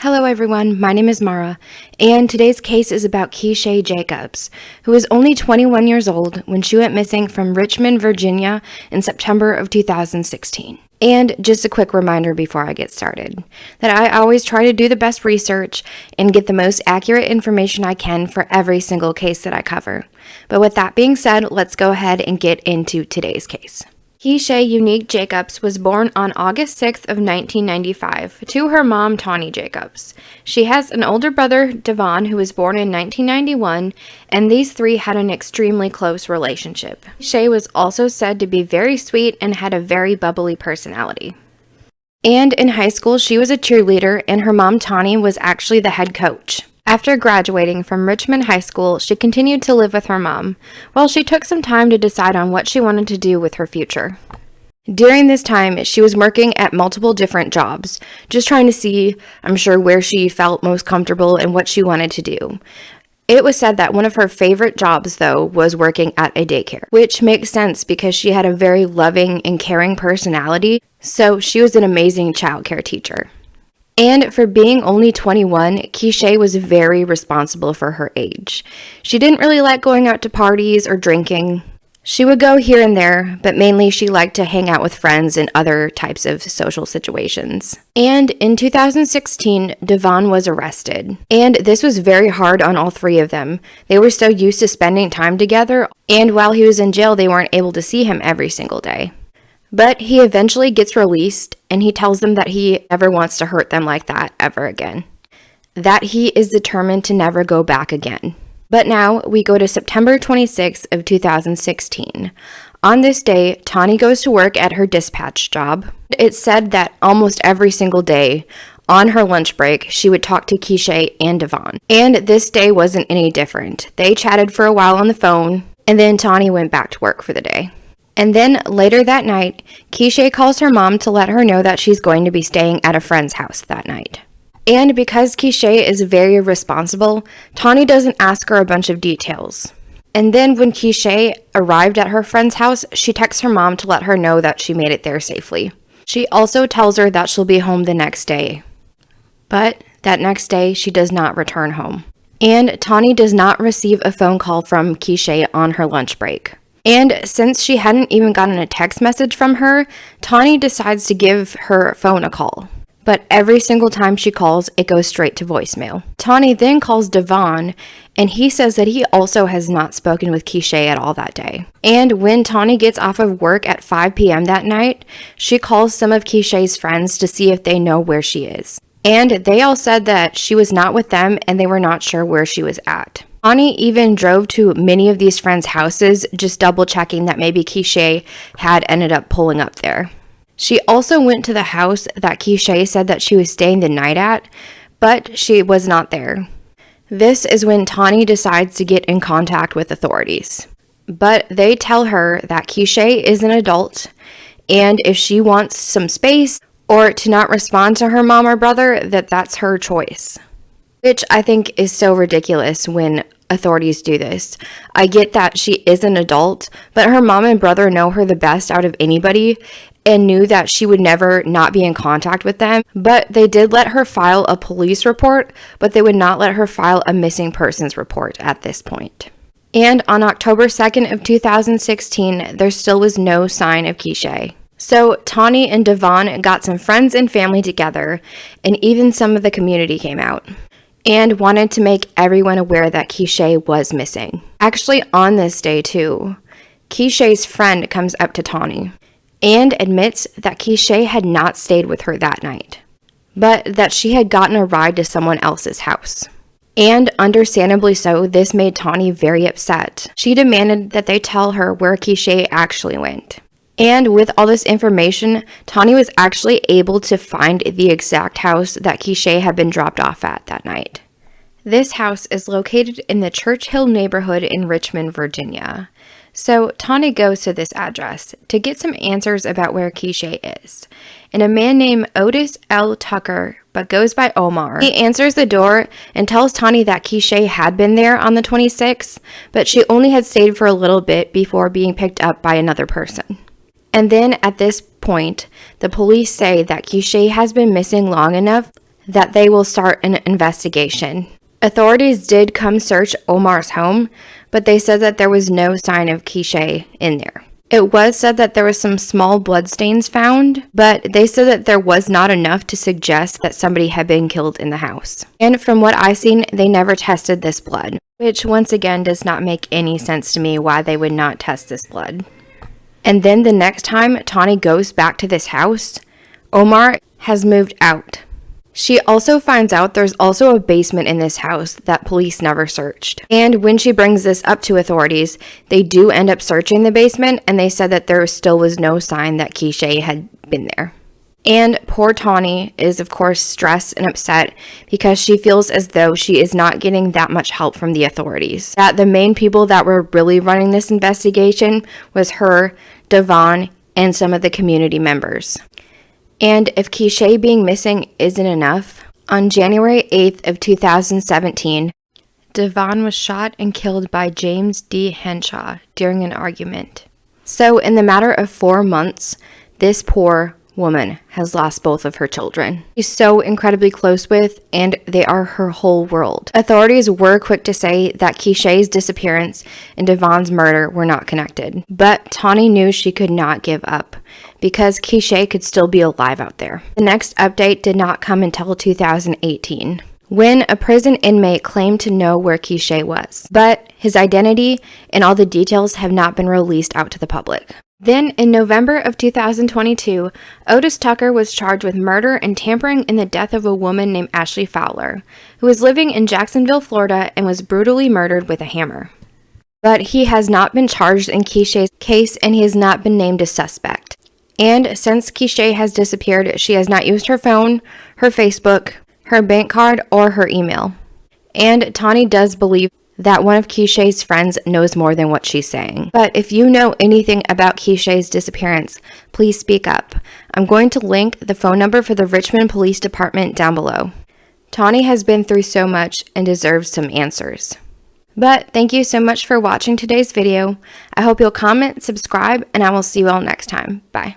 Hello everyone, my name is Mara, and today's case is about Keshae Jacobs, who was only 21 years old when she went missing from Richmond, Virginia in September of 2016. And just a quick reminder before I get started, that I always try to do the best research and get the most accurate information I can for every single case that I cover. But with that being said, let's go ahead and get into today's case. Keshae Unique Jacobs was born on August 6th of 1995 to her mom, Tawny Jacobs. She has an older brother, Devon, who was born in 1991, and these three had an extremely close relationship. Keshae was also said to be very sweet and had a very bubbly personality. And in high school, she was a cheerleader, and her mom, Tawny, was actually the head coach. After graduating from Richmond High School, she continued to live with her mom, while she took some time to decide on what she wanted to do with her future. During this time, she was working at multiple different jobs, just trying to see, I'm sure, where she felt most comfortable and what she wanted to do. It was said that one of her favorite jobs, though, was working at a daycare, which makes sense because she had a very loving and caring personality, so she was an amazing childcare teacher. And for being only 21, Keshae was very responsible for her age. She didn't really like going out to parties or drinking. She would go here and there, but mainly she liked to hang out with friends in other types of social situations. And in 2016, Devon was arrested. And this was very hard on all three of them. They were so used to spending time together, and while he was in jail, they weren't able to see him every single day. But he eventually gets released, and he tells them that he never wants to hurt them like that ever again. That he is determined to never go back again. But now we go to September 26th of 2016. On this day, Tawny goes to work at her dispatch job. It's said that almost every single day, on her lunch break, she would talk to Keshae and Devon. And this day wasn't any different. They chatted for a while on the phone, and then Tawny went back to work for the day. And then later that night, Keshae calls her mom to let her know that she's going to be staying at a friend's house that night. And because Keshae is very responsible, Tawny doesn't ask her a bunch of details. And then when Keshae arrived at her friend's house, she texts her mom to let her know that she made it there safely. She also tells her that she'll be home the next day. But that next day, she does not return home. And Tawny does not receive a phone call from Keshae on her lunch break. And since she hadn't even gotten a text message from her, Tawny decides to give her phone a call. But every single time she calls, it goes straight to voicemail. Tawny then calls Devon, and he says that he also has not spoken with Keshae at all that day. And when Tawny gets off of work at 5 p.m. that night, she calls some of Keshae's friends to see if they know where she is. And they all said that she was not with them and they were not sure where she was at. Tawny even drove to many of these friends' houses, just double checking that maybe Keshae had ended up pulling up there. She also went to the house that Keshae said that she was staying the night at, but she was not there. This is when Tawny decides to get in contact with authorities. But they tell her that Keshae is an adult, and if she wants some space or to not respond to her mom or brother, that's her choice. Which I think is so ridiculous when authorities do this. I get that she is an adult, but her mom and brother know her the best out of anybody and knew that she would never not be in contact with them. But they did let her file a police report, but they would not let her file a missing persons report at this point. And on October 2nd of 2016, there still was no sign of Keshae. So Tawny and Devon got some friends and family together, and even some of the community came out and wanted to make everyone aware that Keshae was missing. Actually, on this day too, Keshae's friend comes up to Tawny and admits that Keshae had not stayed with her that night, but that she had gotten a ride to someone else's house. And understandably so, this made Tawny very upset. She demanded that they tell her where Keshae actually went. And with all this information, Tawny was actually able to find the exact house that Keshae had been dropped off at that night. This house is located in the Church Hill neighborhood in Richmond, Virginia. So Tawny goes to this address to get some answers about where Keshae is. And a man named Otis L. Tucker, but goes by Omar, he answers the door and tells Tawny that Keshae had been there on the 26th, but she only had stayed for a little bit before being picked up by another person. And then at this point, the police say that Keshae has been missing long enough that they will start an investigation. Authorities did come search Omar's home, but they said that there was no sign of Keshae in there. It was said that there was some small bloodstains found, but they said that there was not enough to suggest that somebody had been killed in the house. And from what I've seen, they never tested this blood, which once again does not make any sense to me why they would not test this blood. And then the next time Tawny goes back to this house, Omar has moved out. She also finds out there's also a basement in this house that police never searched. And when she brings this up to authorities, they do end up searching the basement, and they said that there still was no sign that Keshae had been there. And poor Tawny is of course stressed and upset because she feels as though she is not getting that much help from the authorities. That the main people that were really running this investigation was her, Devon, and some of the community members. And if Keshae being missing isn't enough, on January 8th of 2017, Devon was shot and killed by James D. Henshaw during an argument. So in the matter of 4 months, this poor woman has lost both of her children. She's so incredibly close with, and they are her whole world. Authorities were quick to say that Keshae's disappearance and Devon's murder were not connected, but Tawny knew she could not give up because Keshae could still be alive out there. The next update did not come until 2018, when a prison inmate claimed to know where Keshae was, but his identity and all the details have not been released out to the public. Then, in November of 2022, Otis Tucker was charged with murder and tampering in the death of a woman named Ashley Fowler, who was living in Jacksonville, Florida, and was brutally murdered with a hammer. But he has not been charged in Keshae's case, and he has not been named a suspect. And since Keshae has disappeared, she has not used her phone, her Facebook, her bank card, or her email. And Tawny does believe that one of Keshae's friends knows more than what she's saying. But if you know anything about Keshae's disappearance, please speak up. I'm going to link the phone number for the Richmond Police Department down below. Tawny has been through so much and deserves some answers. But thank you so much for watching today's video. I hope you'll comment, subscribe, and I will see you all next time. Bye.